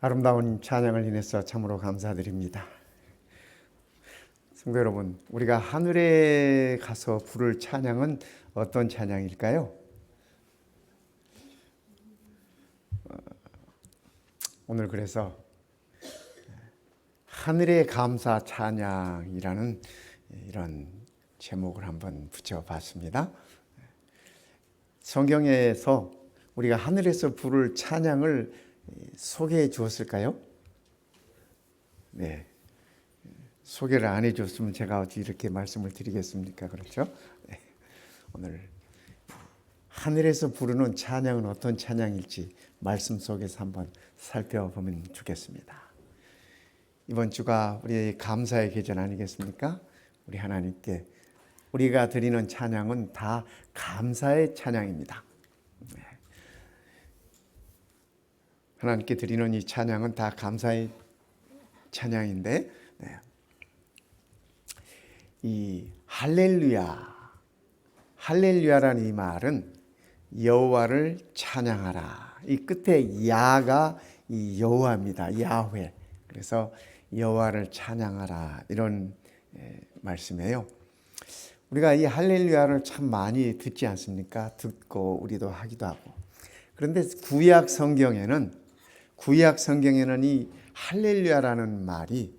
아름다운 찬양을 인해서 참으로 감사드립니다. 성도 여러분, 우리가 하늘에 가서 부를 찬양은 어떤 찬양일까요? 오늘 그래서 하늘의 감사 찬양이라는 이런 제목을 한번 붙여봤습니다. 성경에서 우리가 하늘에서 부를 찬양을 소개해 주었을까요? 네. 소개를 안 해 줬으면 제가 어찌 이렇게 말씀을 드리겠습니까? 그렇죠? 네. 오늘 하늘에서 부르는 찬양은 어떤 찬양일지 말씀 속에서 한번 살펴보면 좋겠습니다. 이번 주가 우리의 감사의 계절 아니겠습니까? 우리 하나님께 우리가 드리는 찬양은 다 감사의 찬양입니다. 하나님께 드리는 이 찬양은 다 감사의 찬양인데, 이 할렐루야라는 이 말은 여호와를 찬양하라. 이 끝에 야가 이 여호와입니다. 야훼. 그래서 여호와를 찬양하라 이런 말씀이에요. 우리가 이 할렐루야를 참 많이 듣지 않습니까? 듣고 우리도 하기도 하고. 그런데 구약 성경에는 이 할렐루야라는 말이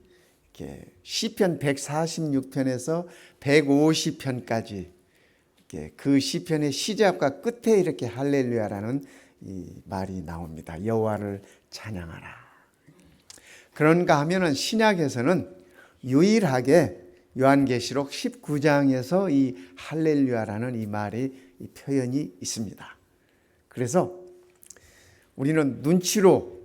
이렇게 시편 146편에서 150편까지 그 시편의 시작과 끝에 이렇게 할렐루야라는 이 말이 나옵니다. 여호와를 찬양하라. 그런가 하면은 신약에서는 유일하게 요한계시록 19장에서 이 할렐루야라는 이 말의 이 표현이 있습니다. 그래서 우리는 눈치로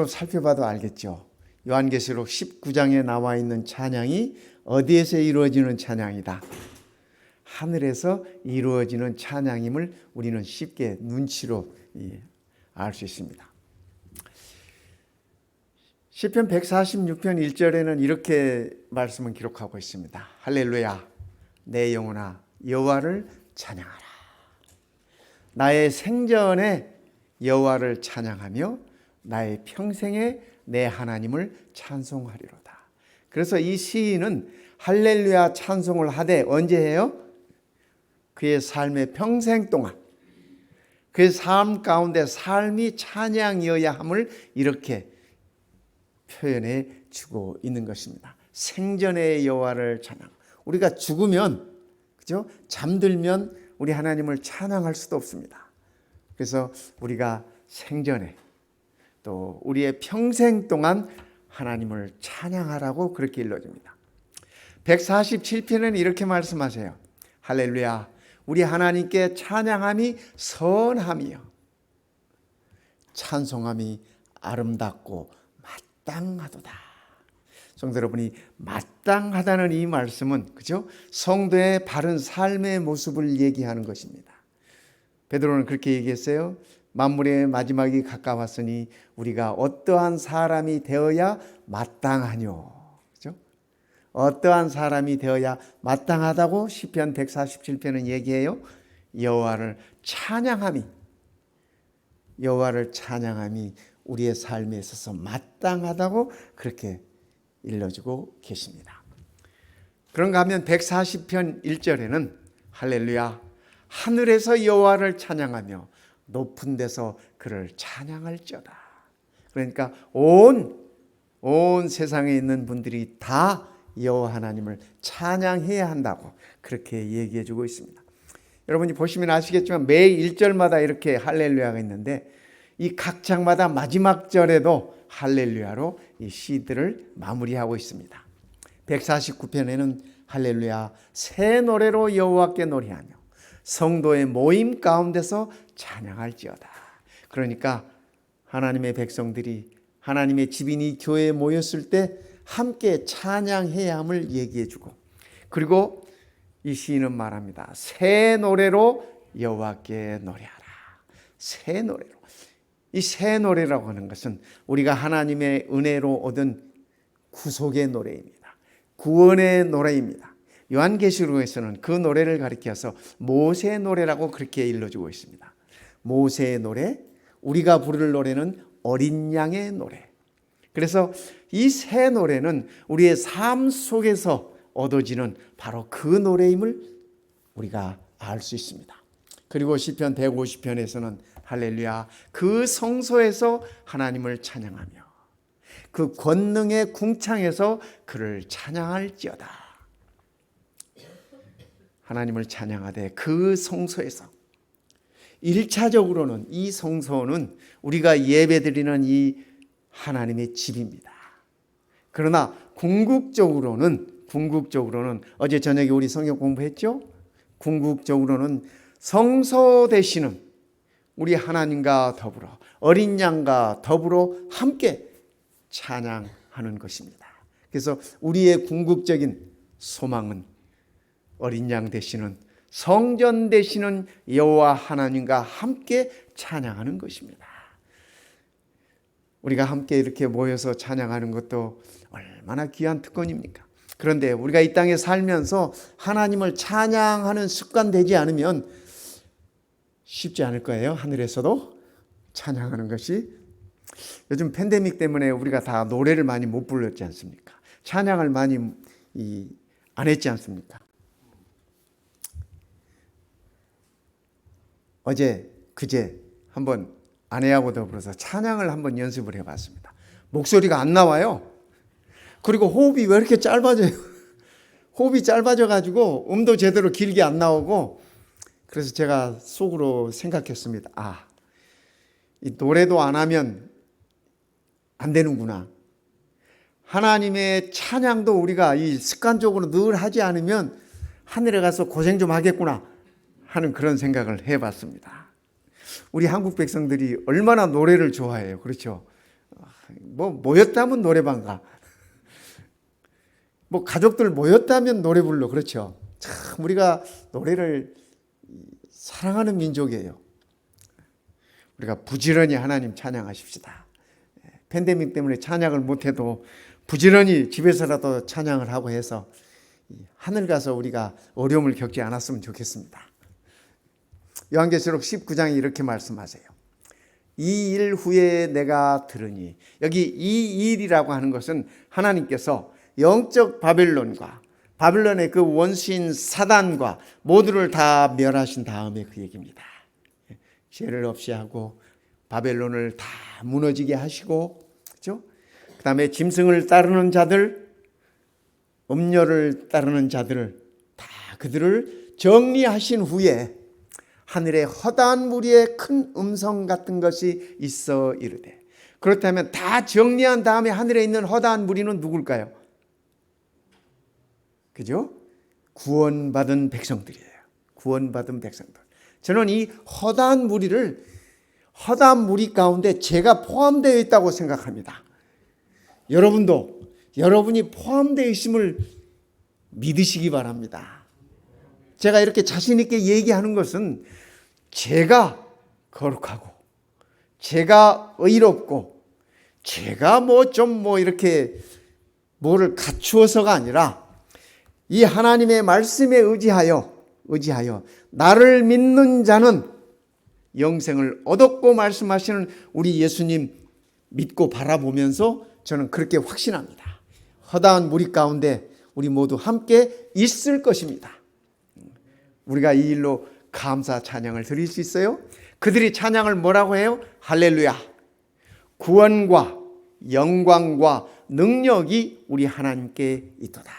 살펴봐도 알겠죠. 요한계시록 19장에 나와 있는 찬양이 어디에서 이루어지는 찬양이다. 하늘에서 이루어지는 찬양임을 우리는 쉽게 눈치로 알 수 있습니다. 시편 146편 1절에는 이렇게 말씀을 기록하고 있습니다. 할렐루야, 내 영혼아 여호와를 찬양하라. 나의 생전에 여호와를 찬양하며 나의 평생에 내 하나님을 찬송하리로다. 그래서 이 시인은 할렐루야 찬송을 하되 언제 해요? 그의 삶의 평생 동안 그의 삶 가운데 삶이 찬양이어야 함을 이렇게 표현해 주고 있는 것입니다. 생전의 여호와를 찬양. 우리가 죽으면, 그죠? 잠들면 우리 하나님을 찬양할 수도 없습니다. 그래서 우리가 생전에 또 우리의 평생 동안 하나님을 찬양하라고 그렇게 일러줍니다. 147편은 이렇게 말씀하세요. 할렐루야, 우리 하나님께 찬양함이 선함이요 찬송함이 아름답고 마땅하도다. 성도 여러분이 마땅하다는 이 말씀은, 그죠? 성도의 바른 삶의 모습을 얘기하는 것입니다. 베드로는 그렇게 얘기했어요. 만물의 마지막이 가까웠으니 우리가 어떠한 사람이 되어야 마땅하뇨. 그죠? 어떠한 사람이 되어야 마땅하다고 시편 147편은 얘기해요. 여호와를 찬양함이 우리의 삶에 있어서 마땅하다고 그렇게 일러주고 계십니다. 그런가 하면 140편 1절에는 할렐루야, 하늘에서 여호와를 찬양하며 높은 데서 그를 찬양할지어다. 그러니까 온 세상에 있는 분들이 다 여호와 하나님을 찬양해야 한다고 그렇게 얘기해 주고 있습니다. 여러분이 보시면 아시겠지만 매 1절마다 이렇게 할렐루야가 있는데 이 각 장마다 마지막 절에도 할렐루야로 이 시들을 마무리하고 있습니다. 149편에는 할렐루야, 새 노래로 여호와께 노래하며 성도의 모임 가운데서 찬양할지어다. 그러니까 하나님의 백성들이 하나님의 집인이 교회에 모였을 때 함께 찬양해야 함을 얘기해 주고, 그리고 이 시인은 말합니다. 새 노래로 여호와께 노래하라. 새 노래로. 이 새 노래라고 하는 것은 우리가 하나님의 은혜로 얻은 구속의 노래입니다. 구원의 노래입니다. 요한계시록에서는 그 노래를 가리켜서 모세의 노래라고 그렇게 일러주고 있습니다. 모세의 노래, 우리가 부를 노래는 어린 양의 노래. 그래서 이 새 노래는 우리의 삶 속에서 얻어지는 바로 그 노래임을 우리가 알 수 있습니다. 그리고 시편 150편에서는 할렐루야, 그 성소에서 하나님을 찬양하며 그 권능의 궁창에서 그를 찬양할지어다. 하나님을 찬양하되 그 성소에서, 1차적으로는 이 성소는 우리가 예배드리는 이 하나님의 집입니다. 그러나 궁극적으로는 어제 저녁에 우리 성경 공부했죠? 궁극적으로는 성소 되시는 우리 하나님과 더불어 어린 양과 더불어 함께 찬양하는 것입니다. 그래서 우리의 궁극적인 소망은 어린 양 되시는 성전 되시는 여호와 하나님과 함께 찬양하는 것입니다. 우리가 함께 이렇게 모여서 찬양하는 것도 얼마나 귀한 특권입니까? 그런데 우리가 이 땅에 살면서 하나님을 찬양하는 습관 되지 않으면 쉽지 않을 거예요. 하늘에서도 찬양하는 것이. 요즘 팬데믹 때문에 우리가 다 노래를 많이 못 불렀지 않습니까? 찬양을 많이 안 했지 않습니까? 그제 한번 아내하고 더불어서 찬양을 한번 연습을 해봤습니다. 목소리가 안 나와요. 그리고 호흡이 왜 이렇게 짧아져요? 호흡이 짧아져가지고 음도 제대로 길게 안 나오고, 그래서 제가 속으로 생각했습니다. 이 노래도 안 하면 안 되는구나. 하나님의 찬양도 우리가 이 습관적으로 늘 하지 않으면 하늘에 가서 고생 좀 하겠구나 하는 그런 생각을 해봤습니다. 우리 한국 백성들이 얼마나 노래를 좋아해요. 그렇죠? 모였다면 노래방 가. 가족들 모였다면 노래 불러. 그렇죠? 참 우리가 노래를 사랑하는 민족이에요. 우리가 부지런히 하나님 찬양하십시다. 팬데믹 때문에 찬양을 못해도 부지런히 집에서라도 찬양을 하고 해서 하늘 가서 우리가 어려움을 겪지 않았으면 좋겠습니다. 요한계시록 19장이 이렇게 말씀하세요. 이 일 후에 내가 들으니, 여기 이 일이라고 하는 것은 하나님께서 영적 바벨론과 바벨론의 그 원수인 사단과 모두를 다 멸하신 다음에 그 얘기입니다. 죄를 없이 하고 바벨론을 다 무너지게 하시고, 그렇죠? 그 다음에 짐승을 따르는 자들, 음료를 따르는 자들을 다 그들을 정리하신 후에 하늘에 허다한 무리의 큰 음성 같은 것이 있어 이르되. 그렇다면 다 정리한 다음에 하늘에 있는 허다한 무리는 누굴까요? 그죠? 구원받은 백성들이에요. 구원받은 백성들. 저는 이 허다한 무리 가운데 제가 포함되어 있다고 생각합니다. 여러분이 포함되어 있음을 믿으시기 바랍니다. 제가 이렇게 자신 있게 얘기하는 것은 제가 거룩하고, 제가 의롭고, 제가 이렇게 뭐를 갖추어서가 아니라 이 하나님의 말씀에 의지하여 나를 믿는 자는 영생을 얻었고 말씀하시는 우리 예수님 믿고 바라보면서 저는 그렇게 확신합니다. 허다한 무리 가운데 우리 모두 함께 있을 것입니다. 우리가 이 일로 감사 찬양을 드릴 수 있어요. 그들이 찬양을 뭐라고 해요? 할렐루야. 구원과 영광과 능력이 우리 하나님께 있도다.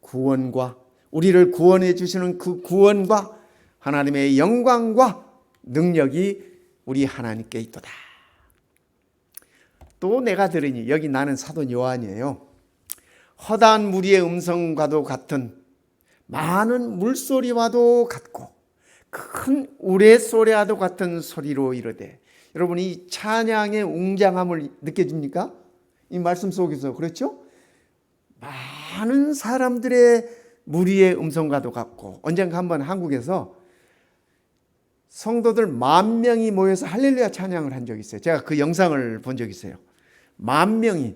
구원과, 우리를 구원해 주시는 그 구원과 하나님의 영광과 능력이 우리 하나님께 있도다. 또 내가 들으니, 여기 나는 사도 요한이에요. 허다한 무리의 음성과도 같은, 많은 물소리와도 같고 큰 우레소리와도 같은 소리로 이르되. 여러분, 이 찬양의 웅장함을 느껴집니까? 이 말씀 속에서. 그렇죠? 많은 사람들의 무리의 음성과도 같고. 언젠가 한번 한국에서 성도들 10,000명이 모여서 할렐루야 찬양을 한 적이 있어요. 제가 그 영상을 본 적이 있어요. 10,000명이,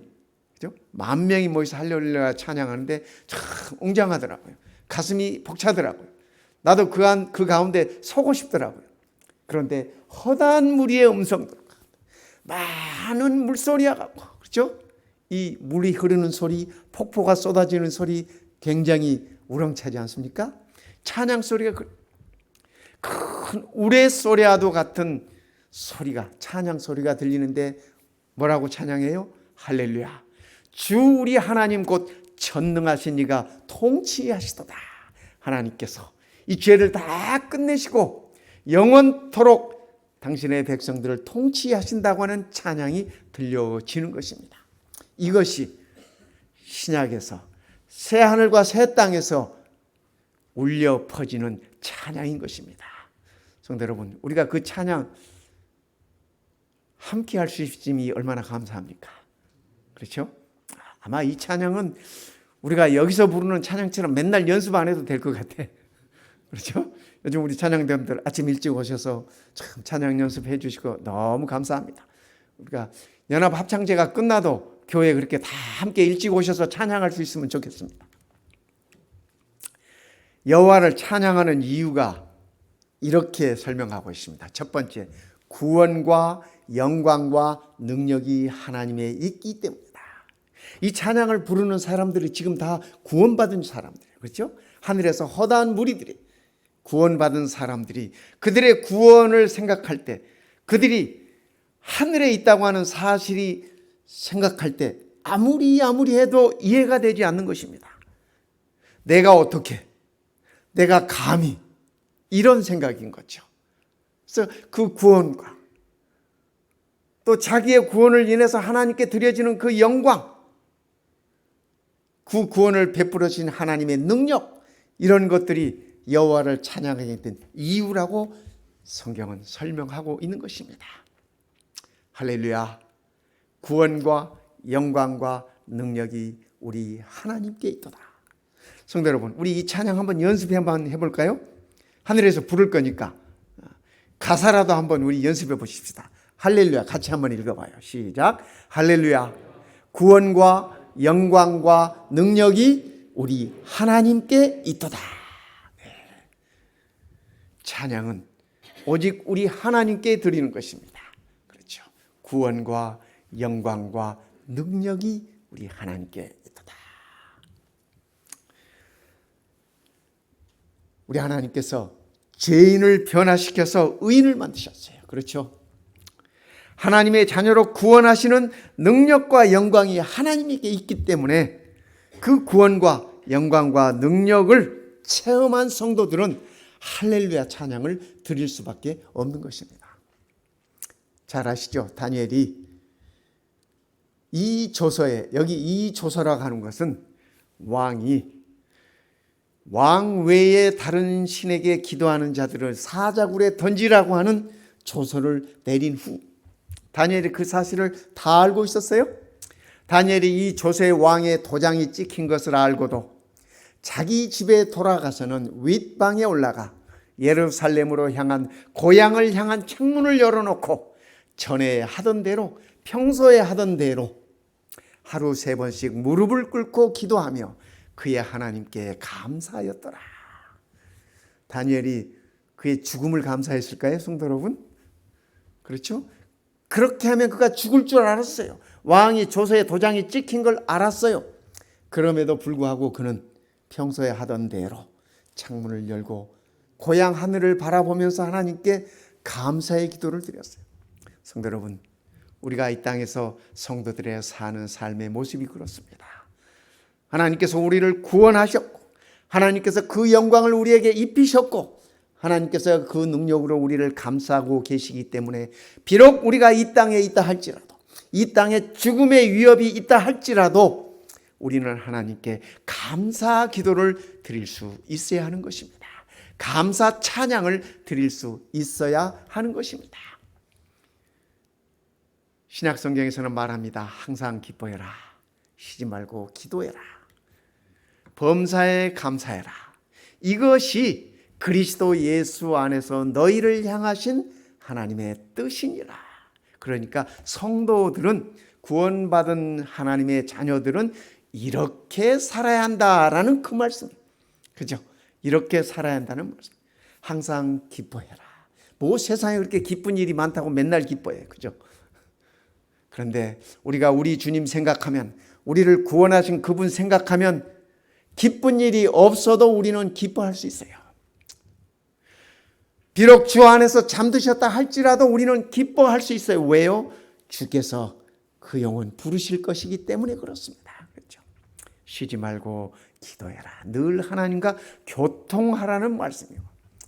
그죠? 10,000명이 모여서 할렐루야 찬양하는데 참 웅장하더라고요. 가슴이 벅차더라고요. 나도 그 가운데 서고 싶더라고요. 그런데 허다한 무리의 음성들, 많은 물소리와 같고, 그렇죠? 이 물이 흐르는 소리, 폭포가 쏟아지는 소리 굉장히 우렁차지 않습니까? 찬양 소리가 큰 우레소리와도 같은 소리가, 찬양 소리가 들리는데 뭐라고 찬양해요? 할렐루야. 주 우리 하나님 곧 전능하신 이가 통치하시도다. 하나님께서 이 죄를 다 끝내시고 영원토록 당신의 백성들을 통치하신다고 하는 찬양이 들려지는 것입니다. 이것이 신약에서 새 하늘과 새 땅에서 울려 퍼지는 찬양인 것입니다. 성도 여러분, 우리가 그 찬양 함께 할 수 있음이 얼마나 감사합니까? 그렇죠? 아마 이 찬양은 우리가 여기서 부르는 찬양처럼 맨날 연습 안 해도 될 것 같아. 그렇죠? 요즘 우리 찬양대원들 아침 일찍 오셔서 참 찬양 연습해 주시고 너무 감사합니다. 우리가 연합 합창제가 끝나도 교회에 그렇게 다 함께 일찍 오셔서 찬양할 수 있으면 좋겠습니다. 여호와를 찬양하는 이유가 이렇게 설명하고 있습니다. 첫 번째, 구원과 영광과 능력이 하나님의 있기 때문이다. 이 찬양을 부르는 사람들이 지금 다 구원받은 사람들이에요. 그렇죠? 하늘에서 허다한 무리들이 구원받은 사람들이 그들의 구원을 생각할 때, 그들이 하늘에 있다고 하는 사실이 생각할 때 아무리 해도 이해가 되지 않는 것입니다. 내가 어떻게, 내가 감히, 이런 생각인 거죠. 그래서 그 구원과 또 자기의 구원을 인해서 하나님께 드려지는 그 영광, 그 구원을 베풀어 주신 하나님의 능력, 이런 것들이 여호와를 찬양하게 된 이유라고 성경은 설명하고 있는 것입니다. 할렐루야. 구원과 영광과 능력이 우리 하나님께 있도다. 성도 여러분, 우리 이 찬양 한번 연습 한번 해볼까요? 하늘에서 부를 거니까 가사라도 한번 우리 연습해 보십시다. 할렐루야 같이 한번 읽어봐요. 시작. 할렐루야. 구원과 영광과 능력이 우리 하나님께 있도다. 네. 찬양은 오직 우리 하나님께 드리는 것입니다. 그렇죠. 구원과 영광과 능력이 우리 하나님께 있도다. 우리 하나님께서 죄인을 변화시켜서 의인을 만드셨어요. 그렇죠. 하나님의 자녀로 구원하시는 능력과 영광이 하나님에게 있기 때문에 그 구원과 영광과 능력을 체험한 성도들은 할렐루야 찬양을 드릴 수밖에 없는 것입니다. 잘 아시죠? 다니엘이 이 조서에, 여기 이 조서라고 하는 것은 왕이 왕 외에 다른 신에게 기도하는 자들을 사자굴에 던지라고 하는 조서를 내린 후 다니엘이 그 사실을 다 알고 있었어요. 다니엘이 이 조세 왕의 도장이 찍힌 것을 알고도 자기 집에 돌아가서는 윗방에 올라가 예루살렘으로 향한 고향을 향한 창문을 열어놓고 전에 하던 대로, 평소에 하던 대로 하루 3번씩 무릎을 꿇고 기도하며 그의 하나님께 감사하였더라. 다니엘이 그의 죽음을 감사했을까요, 성도 여러분? 그렇죠? 그렇게 하면 그가 죽을 줄 알았어요. 왕이 조서에 도장이 찍힌 걸 알았어요. 그럼에도 불구하고 그는 평소에 하던 대로 창문을 열고 고향 하늘을 바라보면서 하나님께 감사의 기도를 드렸어요. 성도 여러분, 우리가 이 땅에서 성도들의 사는 삶의 모습이 그렇습니다. 하나님께서 우리를 구원하셨고 하나님께서 그 영광을 우리에게 입히셨고 하나님께서 그 능력으로 우리를 감싸고 계시기 때문에 비록 우리가 이 땅에 있다 할지라도, 이 땅에 죽음의 위협이 있다 할지라도 우리는 하나님께 감사 기도를 드릴 수 있어야 하는 것입니다. 감사 찬양을 드릴 수 있어야 하는 것입니다. 신약 성경에서는 말합니다. 항상 기뻐해라. 쉬지 말고 기도해라. 범사에 감사해라. 이것이 그리스도 예수 안에서 너희를 향하신 하나님의 뜻이니라. 그러니까 성도들은, 구원받은 하나님의 자녀들은 이렇게 살아야 한다라는 그 말씀. 그죠? 이렇게 살아야 한다는 말씀. 항상 기뻐해라. 뭐 세상에 그렇게 기쁜 일이 많다고 맨날 기뻐해. 그죠? 그런데 우리가 우리 주님 생각하면, 우리를 구원하신 그분 생각하면 기쁜 일이 없어도 우리는 기뻐할 수 있어요. 비록 주 안에서 잠드셨다 할지라도 우리는 기뻐할 수 있어요. 왜요? 주께서 그 영혼 부르실 것이기 때문에 그렇습니다. 그렇죠? 쉬지 말고 기도해라. 늘 하나님과 교통하라는 말씀이고,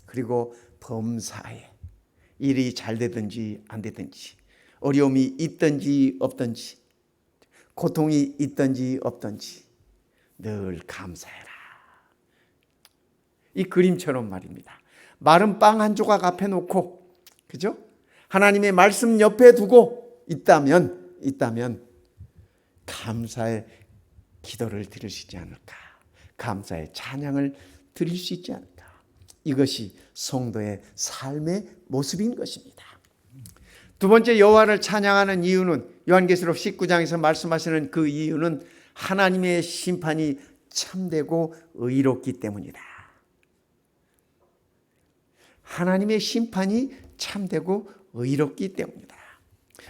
그리고 범사에 일이 잘 되든지 안 되든지, 어려움이 있든지 없든지, 고통이 있든지 없든지 늘 감사해라. 이 그림처럼 말입니다. 마른 빵 한 조각 앞에 놓고, 그죠? 하나님의 말씀 옆에 두고 있다면 감사의 기도를 드리시지 않을까? 감사의 찬양을 드릴 수 있지 않을까? 이것이 성도의 삶의 모습인 것입니다. 두 번째, 여호와를 찬양하는 이유는, 요한계시록 19장에서 말씀하시는 그 이유는 하나님의 심판이 참되고 의롭기 때문이다. 하나님의 심판이 참되고 의롭기 때문이다.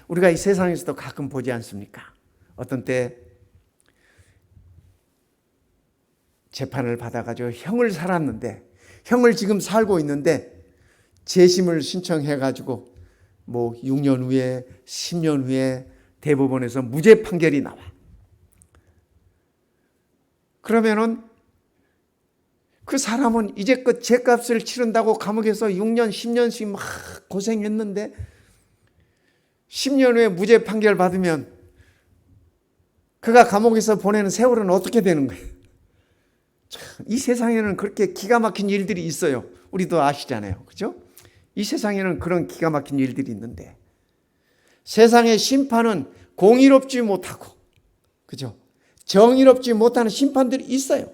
우리가 이 세상에서도 가끔 보지 않습니까? 어떤 때 재판을 받아가지고 형을 살았는데, 형을 지금 살고 있는데 재심을 신청해가지고 뭐 6년 후에 10년 후에 대법원에서 무죄 판결이 나와. 그러면은 그 사람은 이제껏 죄값을 치른다고 감옥에서 6년 10년씩 막 고생했는데 10년 후에 무죄 판결 받으면 그가 감옥에서 보내는 세월은 어떻게 되는 거예요? 이 세상에는 그렇게 기가 막힌 일들이 있어요. 우리도 아시잖아요. 그죠? 이 세상에는 그런 기가 막힌 일들이 있는데, 세상의 심판은 공의롭지 못하고, 그죠? 정의롭지 못하는 심판들이 있어요.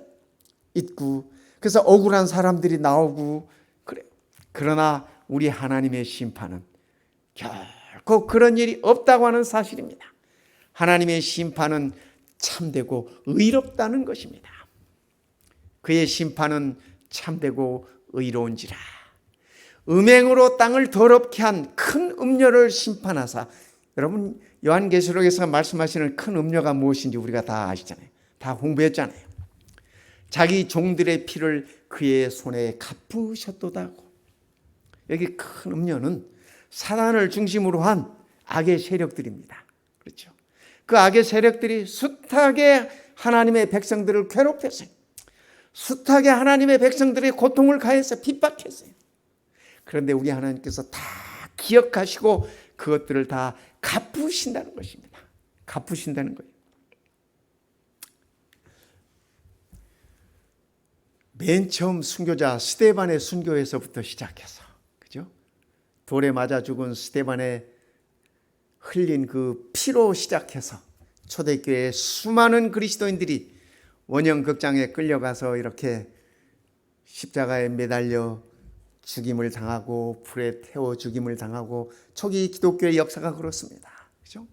있고, 그래서 억울한 사람들이 나오고 그래요. 그러나 우리 하나님의 심판은 결코 그런 일이 없다고 하는 사실입니다. 하나님의 심판은 참되고 의롭다는 것입니다. 그의 심판은 참되고 의로운지라. 음행으로 땅을 더럽게 한 큰 음녀를 심판하사. 여러분, 요한계시록에서 말씀하시는 큰 음녀가 무엇인지 우리가 다 아시잖아요. 다 공부했잖아요. 자기 종들의 피를 그의 손에 갚으셨도다고. 여기 큰 음녀는 사단을 중심으로 한 악의 세력들입니다. 그렇죠? 그 악의 세력들이 숱하게 하나님의 백성들을 괴롭혔어요. 숱하게 하나님의 백성들의 고통을 가해서 핍박했어요. 그런데 우리 하나님께서 다 기억하시고 그것들을 다 갚으신다는 것입니다. 갚으신다는 거예요. 맨 처음 순교자 스데반의 순교에서부터 시작해서, 그죠? 돌에 맞아 죽은 스데반의 흘린 그 피로 시작해서 초대교회의 수많은 그리스도인들이 원형극장에 끌려가서 이렇게 십자가에 매달려 죽임을 당하고 불에 태워 죽임을 당하고, 초기 기독교의 역사가 그렇습니다. 그죠?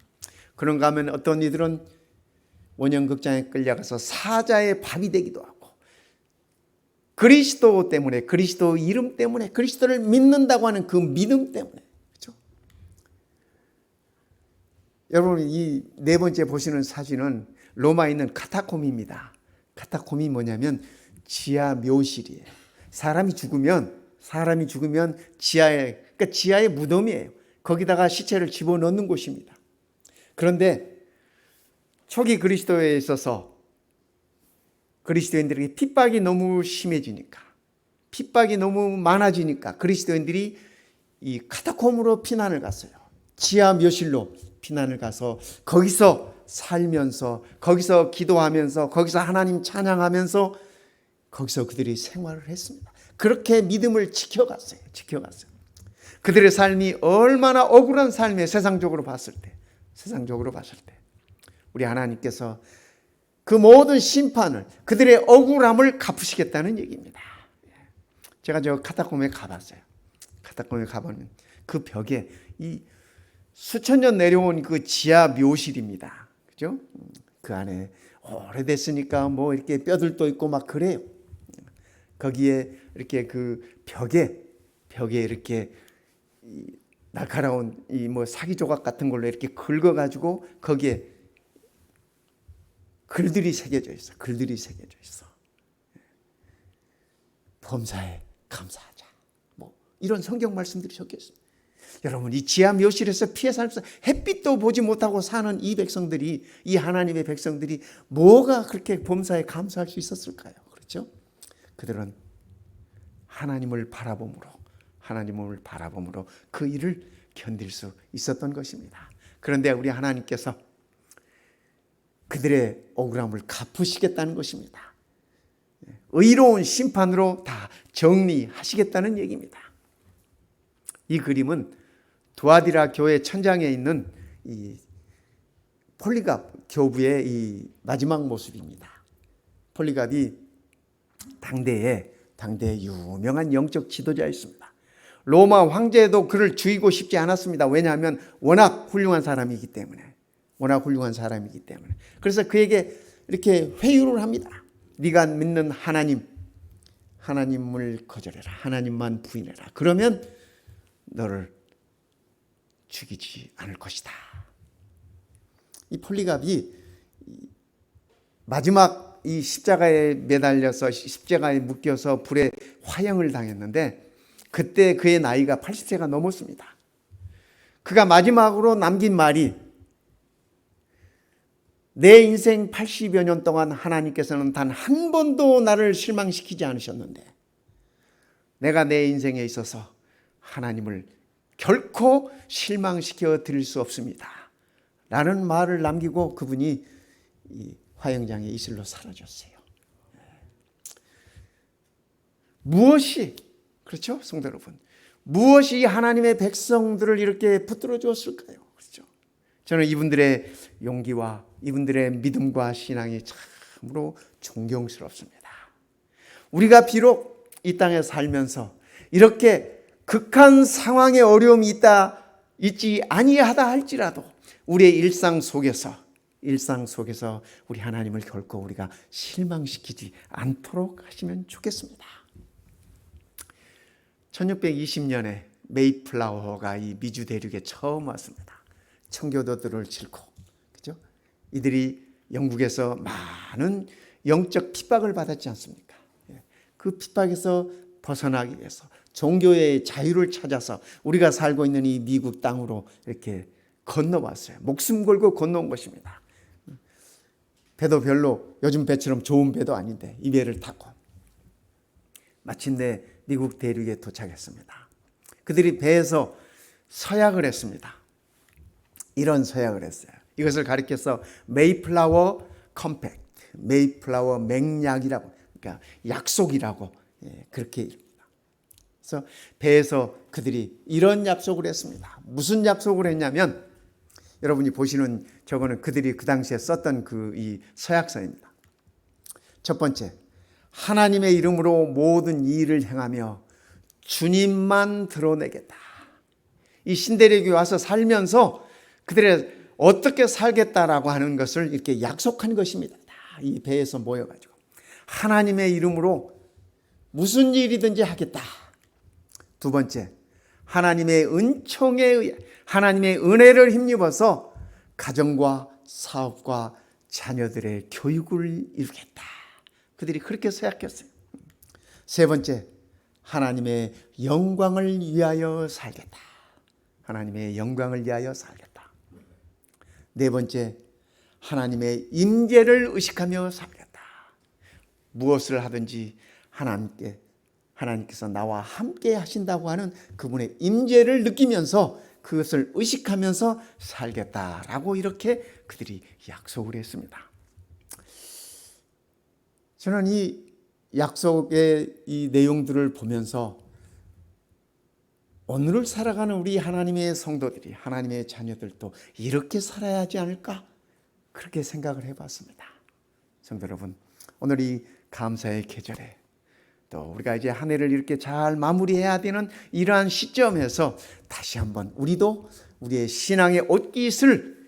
그런가 하면 어떤 이들은 원형극장에 끌려가서 사자의 밥이 되기도 하고, 그리스도 때문에, 그리스도 이름 때문에, 그리스도를 믿는다고 하는 그 믿음 때문에. 그렇죠? 여러분, 이 네 번째 보시는 사진은 로마에 있는 카타콤입니다. 카타콤이 뭐냐면 지하 묘실이에요. 사람이 죽으면 그러니까 지하의 무덤이에요. 거기다가 시체를 집어넣는 곳입니다. 그런데 초기 그리스도에 있어서 그리스도인들에게 핍박이 너무 심해지니까, 핍박이 너무 많아지니까 그리스도인들이 이 카타콤으로 피난을 갔어요. 지하 묘실로 피난을 가서 거기서 살면서, 거기서 기도하면서, 거기서 하나님 찬양하면서 거기서 그들이 생활을 했습니다. 그렇게 믿음을 지켜갔어요. 그들의 삶이 얼마나 억울한 삶이에요. 세상적으로 봤을 때 우리 하나님께서 그 모든 심판을, 그들의 억울함을 갚으시겠다는 얘기입니다. 제가 저 카타콤에 가봤어요. 카타콤에 가보면 그 벽에 이 수천 년 내려온 그 지하 묘실입니다. 그죠? 그 안에 오래됐으니까 뭐 이렇게 뼈들도 있고 막 그래요. 거기에 이렇게 그 벽에 이렇게 날카로운 이 뭐 사기 조각 같은 걸로 이렇게 긁어가지고 거기에 글들이 새겨져 있어. 글들이 새겨져 있어. 범사에 감사하자. 뭐 이런 성경 말씀들이 적혀 있습니다. 여러분, 이 지하 묘실에서 피해 살면서 햇빛도 보지 못하고 사는 이 백성들이, 이 하나님의 백성들이 뭐가 그렇게 범사에 감사할 수 있었을까요? 그렇죠? 그들은 하나님을 바라봄으로 그 일을 견딜 수 있었던 것입니다. 그런데 우리 하나님께서 그들의 억울함을 갚으시겠다는 것입니다. 의로운 심판으로 다 정리하시겠다는 얘기입니다. 이 그림은 두아디라 교회 천장에 있는 이 폴리갑 교부의 이 마지막 모습입니다. 폴리갑이 당대의 유명한 영적 지도자였습니다. 로마 황제도 그를 죽이고 싶지 않았습니다. 왜냐하면 워낙 훌륭한 사람이기 때문에. 그래서 그에게 이렇게 회유를 합니다. 네가 믿는 하나님을 거절해라. 하나님만 부인해라. 그러면 너를 죽이지 않을 것이다. 이 폴리갑이 마지막 이 십자가에 매달려서 십자가에 묶여서 불에 화형을 당했는데 그때 그의 나이가 80세가 넘었습니다. 그가 마지막으로 남긴 말이 내 인생 80여 년 동안 하나님께서는 단 한 번도 나를 실망시키지 않으셨는데 내가 내 인생에 있어서 하나님을 결코 실망시켜 드릴 수 없습니다. 라는 말을 남기고 그분이 이 화영장에 이슬로 사라졌어요. 무엇이, 그렇죠? 성도 여러분, 무엇이 하나님의 백성들을 이렇게 붙들어 주었을까요? 그렇죠? 저는 이분들의 용기와 이분들의 믿음과 신앙이 참으로 존경스럽습니다. 우리가 비록 이 땅에 살면서 이렇게 극한 상황의 어려움이 있지 아니하다 할지라도 우리의 일상 속에서 우리 하나님을 결코 우리가 실망시키지 않도록 하시면 좋겠습니다. 1620년에 메이플라워가 이 미주 대륙에 처음 왔습니다. 청교도들을 싣고, 그죠? 이들이 영국에서 많은 영적 핍박을 받았지 않습니까? 그 핍박에서 벗어나기 위해서 종교의 자유를 찾아서 우리가 살고 있는 이 미국 땅으로 이렇게 건너왔어요. 목숨 걸고 건너온 것입니다. 배도 별로 요즘 배처럼 좋은 배도 아닌데 이 배를 타고 마침내 미국 대륙에 도착했습니다. 그들이 배에서 서약을 했습니다. 이런 서약을 했어요. 이것을 가리켜서 메이플라워 컴팩트, 메이플라워 맹약이라고, 그러니까 약속이라고 그렇게. 그래서 배에서 그들이 이런 약속을 했습니다. 무슨 약속을 했냐면 여러분이 보시는 저거는 그들이 그 당시에 썼던 이 서약서입니다. 첫 번째, 하나님의 이름으로 모든 일을 행하며 주님만 드러내겠다. 이 신대륙에 와서 살면서 그들의 어떻게 살겠다라고 하는 것을 이렇게 약속한 것입니다. 이 배에서 모여가지고 하나님의 이름으로 무슨 일이든지 하겠다. 두 번째, 하나님의 은총에 의해 하나님의 은혜를 힘입어서 가정과 사업과 자녀들의 교육을 이루겠다. 그들이 그렇게 서약했어요. 세 번째, 하나님의 영광을 위하여 살겠다. 하나님의 영광을 위하여 살겠다. 네 번째, 하나님의 임재를 의식하며 살겠다. 무엇을 하든지 하나님께서 나와 함께 하신다고 하는 그분의 임재를 느끼면서 그것을 의식하면서 살겠다라고 이렇게 그들이 약속을 했습니다. 저는 이 약속의 이 내용들을 보면서 오늘을 살아가는 우리 하나님의 성도들이, 하나님의 자녀들도 이렇게 살아야 하지 않을까? 그렇게 생각을 해봤습니다. 성도 여러분, 오늘 이 감사의 계절에 또 우리가 이제 한 해를 이렇게 잘 마무리해야 되는 이러한 시점에서 다시 한번 우리도 우리의 신앙의 옷깃을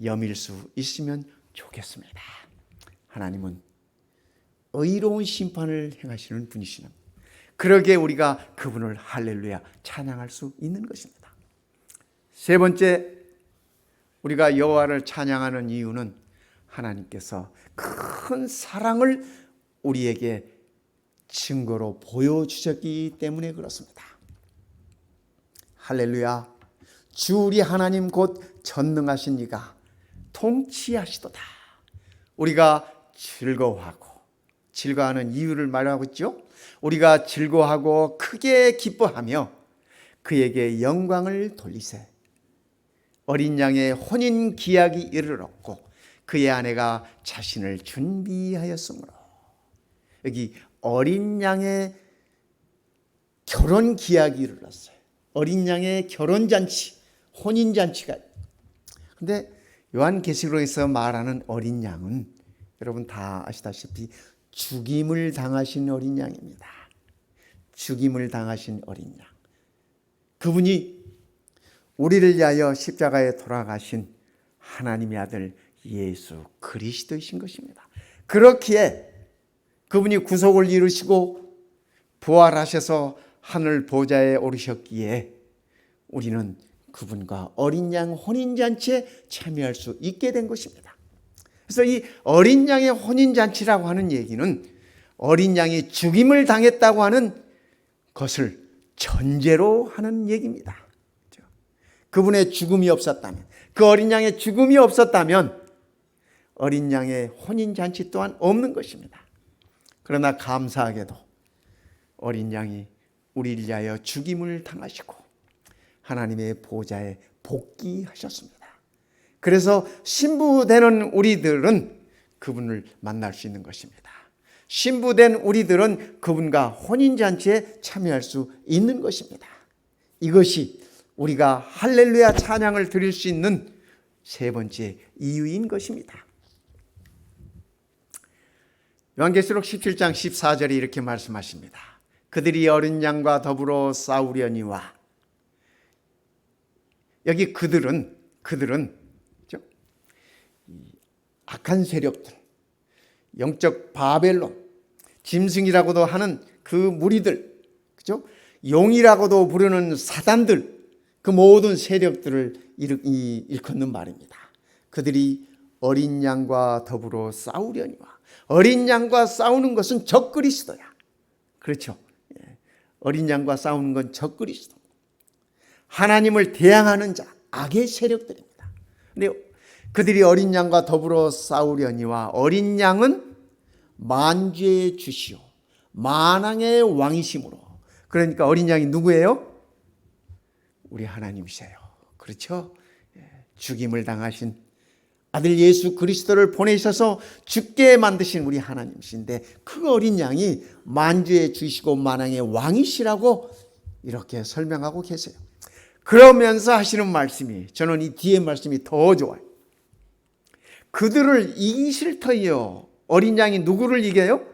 여밀 수 있으면 좋겠습니다. 하나님은 의로운 심판을 행하시는 분이시는, 그러기에 우리가 그분을 할렐루야 찬양할 수 있는 것입니다. 세 번째, 우리가 여호와를 찬양하는 이유는 하나님께서 큰 사랑을 우리에게 증거로 보여주셨기 때문에 그렇습니다. 할렐루야. 주 우리 하나님 곧 전능하신 이가 통치하시도다. 우리가 즐거워하는 이유를 말하고 있죠. 우리가 즐거워하고 크게 기뻐하며 그에게 영광을 돌리세. 어린 양의 혼인 기약이 이르렀고 그의 아내가 자신을 준비하였으므로. 여기 어린 양의 결혼 기약이 이르렀어요. 어린 양의 결혼잔치, 혼인잔치가. 근데 요한계시록에서 말하는 어린 양은 여러분 다 아시다시피 죽임을 당하신 어린 양입니다. 죽임을 당하신 어린 양. 그분이 우리를 위하여 십자가에 돌아가신 하나님의 아들 예수 그리스도이신 것입니다. 그렇기에 그분이 구속을 이루시고 부활하셔서 하늘 보좌에 오르셨기에 우리는 그분과 어린 양 혼인잔치에 참여할 수 있게 된 것입니다. 그래서 이 어린 양의 혼인잔치라고 하는 얘기는 어린 양이 죽임을 당했다고 하는 것을 전제로 하는 얘기입니다. 그분의 죽음이 없었다면, 그 어린 양의 죽음이 없었다면 어린 양의 혼인잔치 또한 없는 것입니다. 그러나 감사하게도 어린 양이 우리를 위하여 죽임을 당하시고 하나님의 보좌에 복귀하셨습니다. 그래서 신부되는 우리들은 그분을 만날 수 있는 것입니다. 신부된 우리들은 그분과 혼인잔치에 참여할 수 있는 것입니다. 이것이 우리가 할렐루야 찬양을 드릴 수 있는 세 번째 이유인 것입니다. 요한계시록 17장 14절에 이렇게 말씀하십니다. 그들이 어린 양과 더불어 싸우려니와. 여기 그들은 그죠? 악한 세력들, 영적 바벨론, 짐승이라고도 하는 그 무리들, 그죠? 용이라고도 부르는 사단들, 그 모든 세력들을 일컫는 말입니다. 그들이 어린 양과 더불어 싸우려니와. 어린 양과 싸우는 것은 적그리스도야. 그렇죠? 어린 양과 싸우는 건 적그리스도. 하나님을 대항하는 자, 악의 세력들입니다. 근데 그들이 어린 양과 더불어 싸우려니와. 어린 양은 만주의 주시오 만왕의 왕이심으로. 그러니까 어린 양이 누구예요? 우리 하나님이세요. 그렇죠? 죽임을 당하신 아들 예수 그리스도를 보내셔서 죽게 만드신 우리 하나님이신데 그 어린 양이 만주의 주시고 만왕의 왕이시라고 이렇게 설명하고 계세요. 그러면서 하시는 말씀이, 저는 이 뒤에 말씀이 더 좋아요. 그들을 이기실 터이요. 어린 양이 누구를 이겨요?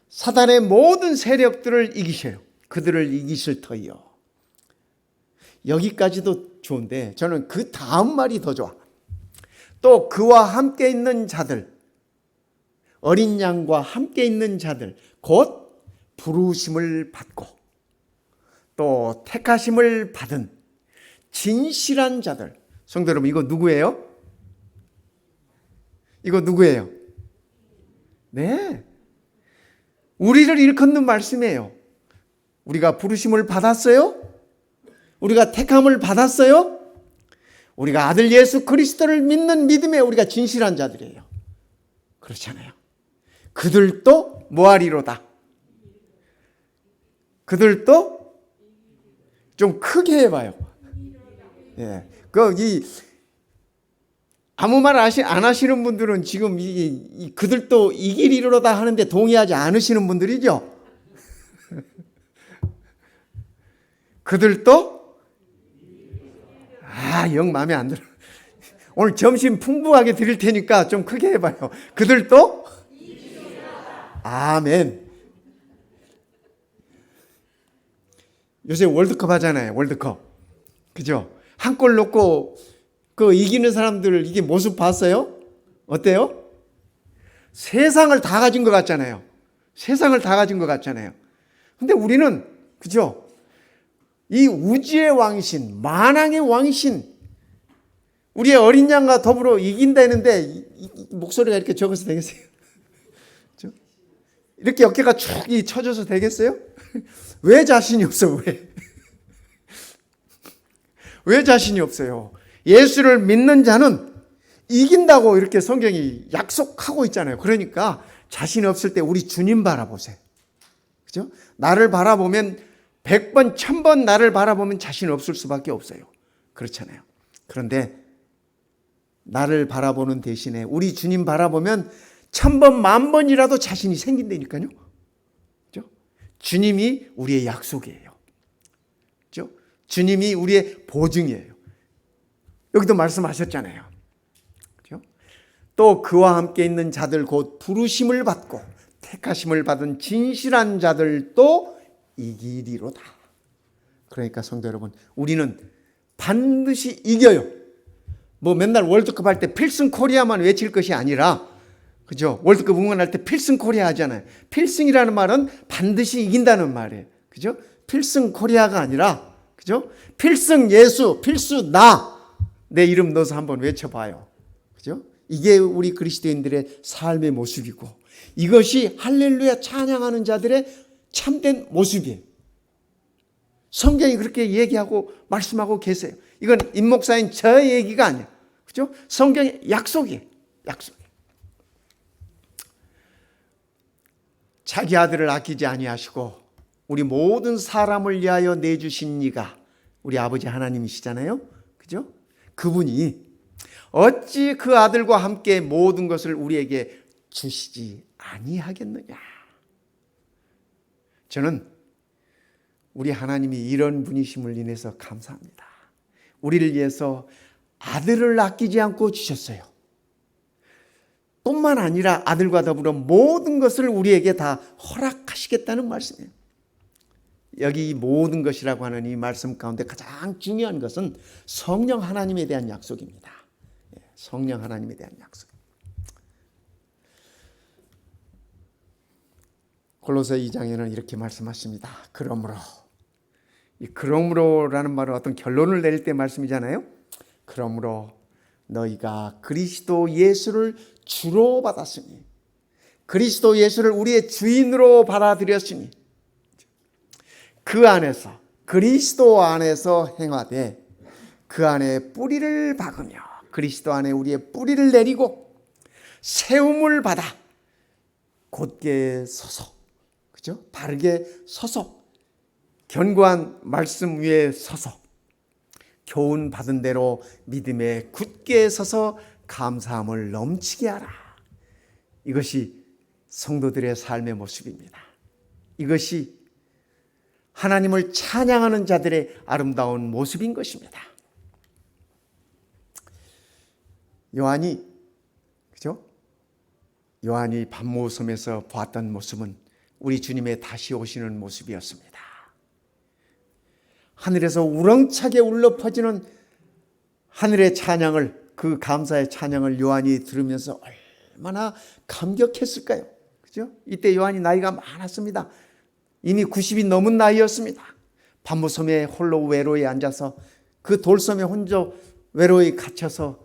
사단의 모든 세력들을 이기셔요. 그들을 이기실 터이요. 여기까지도 좋은데 저는 그 다음 말이 더 좋아. 또 그와 함께 있는 자들, 어린 양과 함께 있는 자들, 곧 부르심을 받고 또 택하심을 받은 진실한 자들. 성도 여러분, 이거 누구예요? 이거 누구예요? 네, 우리를 일컫는 말씀이에요. 우리가 부르심을 받았어요? 우리가 택함을 받았어요? 우리가 아들 예수 그리스도를 믿는 믿음에 우리가 진실한 자들이에요. 그렇잖아요. 그들도 뭐하리로다. 그들도 좀 크게 해봐요. 예, 아무 말 안 하시는 분들은 지금 그들도 이기리로다 하는데 동의하지 않으시는 분들이죠. 그들도 영 마음에 안 들어. 오늘 점심 풍부하게 드릴 테니까 좀 크게 해봐요. 그들도 아멘. 요새 월드컵 하잖아요. 월드컵. 그죠? 한 골 넣고 그 이기는 사람들 이게 모습 봤어요? 어때요? 세상을 다 가진 것 같잖아요. 세상을 다 가진 것 같잖아요. 근데 우리는 그죠? 이 우주의 왕이신, 만왕의 왕이신 우리의 어린 양과 더불어 이긴다는데 이 목소리가 이렇게 적어서 되겠어요? 그렇죠? 이렇게 어깨가 쭉 쳐져서 되겠어요? 왜 자신이 없어? 왜 자신이 없어요? 예수를 믿는 자는 이긴다고 이렇게 성경이 약속하고 있잖아요. 그러니까 자신이 없을 때 우리 주님 바라보세요. 그죠? 나를 바라보면 100번, 1000번 나를 바라보면 자신이 없을 수밖에 없어요. 그렇잖아요. 그런데 나를 바라보는 대신에 우리 주님 바라보면 1000번, 10,000번이라도 자신이 생긴다니까요. 그죠? 주님이 우리의 약속이에요. 그죠? 주님이 우리의 보증이에요. 여기도 말씀하셨잖아요. 그죠? 또 그와 함께 있는 자들 곧 부르심을 받고 택하심을 받은 진실한 자들도 이기리로다. 그러니까 성도 여러분, 우리는 반드시 이겨요. 뭐 맨날 월드컵 할 때 필승 코리아만 외칠 것이 아니라, 그죠? 월드컵 응원할 때 필승 코리아 하잖아요. 필승이라는 말은 반드시 이긴다는 말이에요. 그죠? 필승 코리아가 아니라, 그죠? 필승 예수, 필수 나. 내 이름 넣어서 한번 외쳐봐요. 그죠? 이게 우리 그리스도인들의 삶의 모습이고, 이것이 할렐루야 찬양하는 자들의 참된 모습이에요. 성경이 그렇게 얘기하고 말씀하고 계세요. 이건 임 목사인 저 얘기가 아니에요. 그죠? 성경의 약속이에요. 약속. 자기 아들을 아끼지 아니하시고 우리 모든 사람을 위하여 내주신 이가 우리 아버지 하나님이시잖아요. 그죠? 그분이 어찌 그 아들과 함께 모든 것을 우리에게 주시지 아니하겠느냐. 저는 우리 하나님이 이런 분이심을 인해서 감사합니다. 우리를 위해서 아들을 아끼지 않고 주셨어요. 뿐만 아니라 아들과 더불어 모든 것을 우리에게 다 허락하시겠다는 말씀이에요. 여기 모든 것이라고 하는 이 말씀 가운데 가장 중요한 것은 성령 하나님에 대한 약속입니다. 성령 하나님에 대한 약속. 골로새 2장에는 이렇게 말씀하십니다. 그러므로, 이 그러므로라는 말은 어떤 결론을 내릴 때 말씀이잖아요. 그러므로 너희가 그리스도 예수를 주로 받았으니, 그리스도 예수를 우리의 주인으로 받아들였으니, 그 안에서, 그리스도 안에서 행하되 그 안에 뿌리를 박으며 그리스도 안에 우리의 뿌리를 내리고 세움을 받아 곧게 서서, 그죠? 바르게 서서, 견고한 말씀 위에 서서 교훈 받은 대로 믿음에 굳게 서서 감사함을 넘치게 하라. 이것이 성도들의 삶의 모습입니다. 이것이 하나님을 찬양하는 자들의 아름다운 모습인 것입니다. 요한이, 그죠? 요한이 반모섬에서 보았던 모습은 우리 주님의 다시 오시는 모습이었습니다. 하늘에서 우렁차게 울려 퍼지는 하늘의 찬양을, 그 감사의 찬양을 요한이 들으면서 얼마나 감격했을까요? 그죠? 이때 요한이 나이가 많았습니다. 이미 90이 넘은 나이였습니다. 반모섬에 홀로 외로이 앉아서 그 돌섬에 혼자 외로이 갇혀서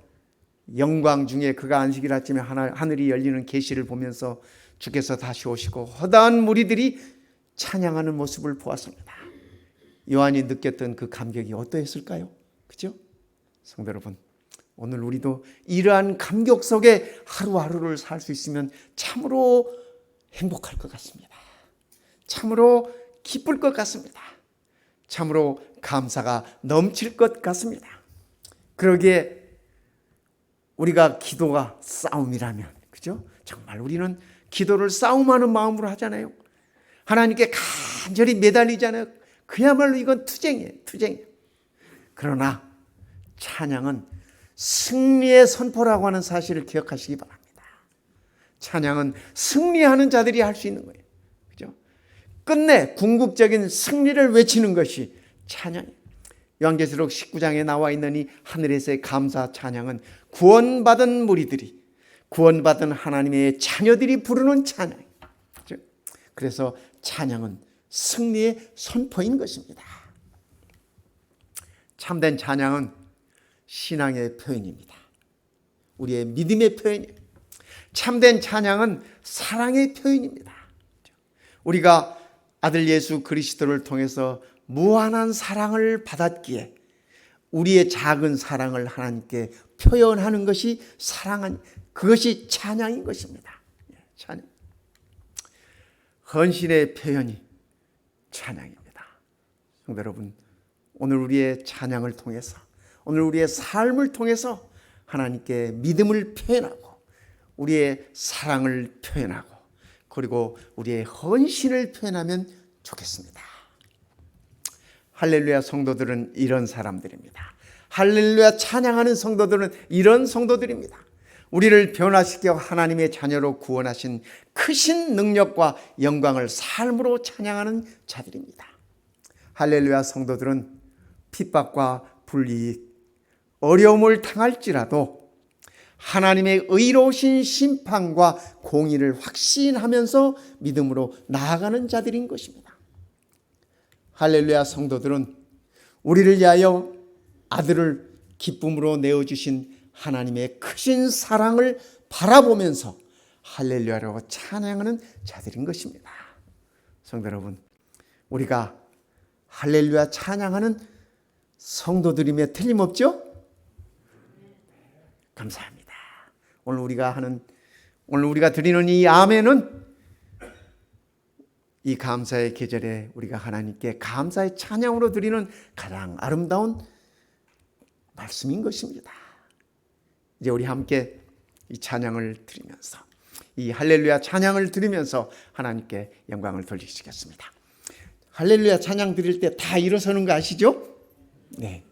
영광 중에 그가 안식일 아침에 하늘이 열리는 계시를 보면서 주께서 다시 오시고 허다한 무리들이 찬양하는 모습을 보았습니다. 요한이 느꼈던 그 감격이 어떠했을까요? 그죠? 성도 여러분, 오늘 우리도 이러한 감격 속에 하루하루를 살 수 있으면 참으로 행복할 것 같습니다. 참으로 기쁠 것 같습니다. 참으로 감사가 넘칠 것 같습니다. 그러기에 우리가 기도가 싸움이라면, 그죠? 정말 우리는 기도를 싸움하는 마음으로 하잖아요. 하나님께 간절히 매달리잖아요. 그야말로 이건 투쟁이에요. 투쟁. 그러나 찬양은 승리의 선포라고 하는 사실을 기억하시기 바랍니다. 찬양은 승리하는 자들이 할 수 있는 거예요. 그죠? 끝내 궁극적인 승리를 외치는 것이 찬양이에요. 요한계시록 19장에 나와 있는 이 하늘에서의 감사 찬양은 구원받은 무리들이, 구원받은 하나님의 자녀들이 부르는 찬양이에요. 그래서 찬양은 승리의 선포인 것입니다. 참된 찬양은 신앙의 표현입니다. 우리의 믿음의 표현이에요. 참된 찬양은 사랑의 표현입니다. 우리가 아들 예수 그리스도를 통해서 무한한 사랑을 받았기에 우리의 작은 사랑을 하나님께 표현하는 것이 그것이 찬양인 것입니다. 찬양. 헌신의 표현이 찬양입니다. 성도 여러분, 오늘 우리의 찬양을 통해서, 오늘 우리의 삶을 통해서 하나님께 믿음을 표현하고 우리의 사랑을 표현하고 그리고 우리의 헌신을 표현하면 좋겠습니다. 할렐루야 성도들은 이런 사람들입니다. 할렐루야 찬양하는 성도들은 이런 성도들입니다. 우리를 변화시켜 하나님의 자녀로 구원하신 크신 능력과 영광을 삶으로 찬양하는 자들입니다. 할렐루야 성도들은 핍박과 불이익, 어려움을 당할지라도 하나님의 의로우신 심판과 공의를 확신하면서 믿음으로 나아가는 자들인 것입니다. 할렐루야 성도들은 우리를 위하여 아들을 기쁨으로 내어주신 하나님의 크신 사랑을 바라보면서 할렐루야라고 찬양하는 자들인 것입니다. 성도 여러분, 우리가 할렐루야 찬양하는 성도들이며 틀림없죠? 감사합니다. 오늘 우리가 드리는 이 아멘은 이 감사의 계절에 우리가 하나님께 감사의 찬양으로 드리는 가장 아름다운 말씀인 것입니다. 이제 우리 함께 이 찬양을 드리면서, 이 할렐루야 찬양을 드리면서 하나님께 영광을 돌리시겠습니다. 할렐루야 찬양 드릴 때 다 일어서는 거 아시죠? 네.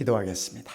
기도하겠습니다.